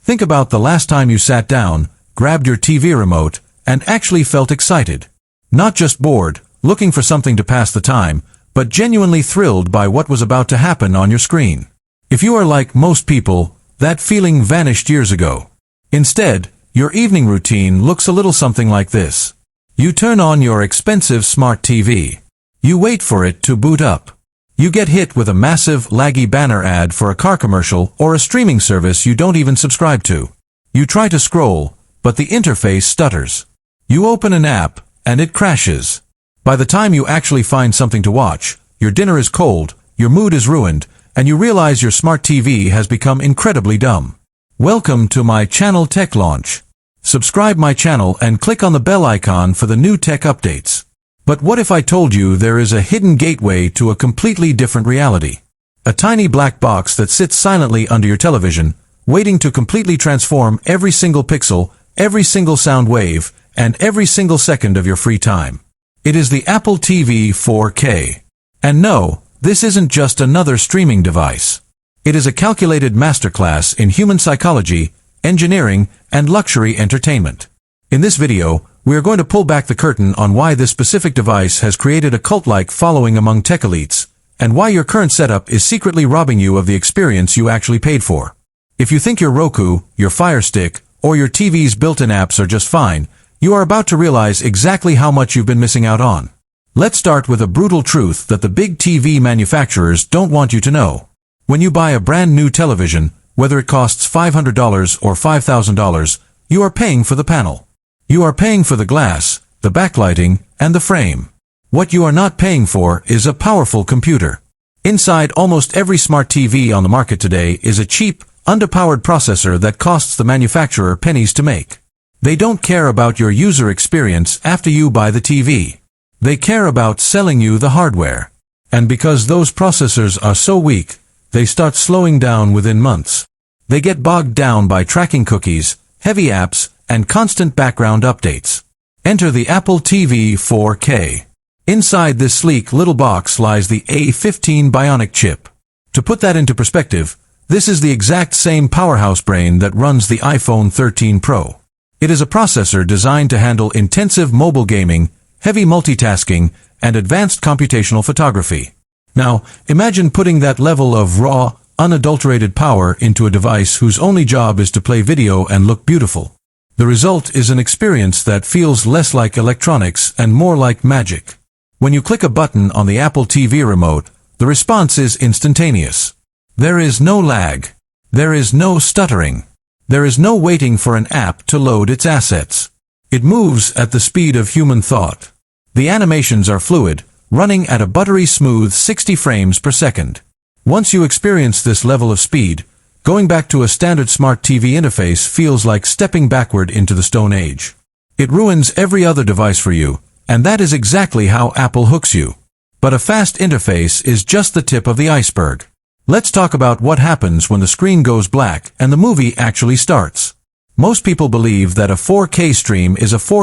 Think about the last time you sat down, grabbed your TV remote, and actually felt excited. Not just bored, looking for something to pass the time, but genuinely thrilled by what was about to happen on your screen. If you are like most people, that feeling vanished years ago. Instead, your evening routine looks a little something like this. You turn on your expensive smart TV. You wait for it to boot up. You get hit with a massive, laggy banner ad for a car commercial or a streaming service you don't even subscribe to. You try to scroll, but the interface stutters. You open an app, and it crashes. By the time you actually find something to watch, your dinner is cold, your mood is ruined, and you realize your smart TV has become incredibly dumb. Welcome to my channel Tech Launch. Subscribe my channel and click on the bell icon for the new tech updates. But what if I told you there is a hidden gateway to a completely different reality? A tiny black box that sits silently under your television, waiting to completely transform every single pixel, every single sound wave, and every single second of your free time. It is the Apple TV 4K. And no, this isn't just another streaming device. It is a calculated masterclass in human psychology, engineering, and luxury entertainment. In this video, we are going to pull back the curtain on why this specific device has created a cult-like following among tech elites, and why your current setup is secretly robbing you of the experience you actually paid for. If you think your Roku, your Fire Stick, or your TV's built-in apps are just fine, you are about to realize exactly how much you've been missing out on. Let's start with a brutal truth that the big TV manufacturers don't want you to know. When you buy a brand new television, whether it costs $500 or $5,000, you are paying for the panel. You are paying for the glass, the backlighting, and the frame. What you are not paying for is a powerful computer. Inside almost every smart TV on the market today is a cheap, underpowered processor that costs the manufacturer pennies to make. They don't care about your user experience after you buy the TV. They care about selling you the hardware. And because those processors are so weak, they start slowing down within months. They get bogged down by tracking cookies, heavy apps, and constant background updates. Enter the Apple TV 4K. Inside this sleek little box lies the A15 Bionic chip. To put that into perspective, this is the exact same powerhouse brain that runs the iPhone 13 Pro. It is a processor designed to handle intensive mobile gaming, heavy multitasking, and advanced computational photography. Now, imagine putting that level of raw, unadulterated power into a device whose only job is to play video and look beautiful. The result is an experience that feels less like electronics and more like magic. When you click a button on the Apple TV remote, the response is instantaneous. There is no lag. There is no stuttering. There is no waiting for an app to load its assets. It moves at the speed of human thought. The animations are fluid, running at a buttery smooth 60 frames per second. Once you experience this level of speed, going back to a standard smart TV interface feels like stepping backward into the Stone Age. It ruins every other device for you, and that is exactly how Apple hooks you. But a fast interface is just the tip of the iceberg. Let's talk about what happens when the screen goes black and the movie actually starts. Most people believe that a 4K stream is a 4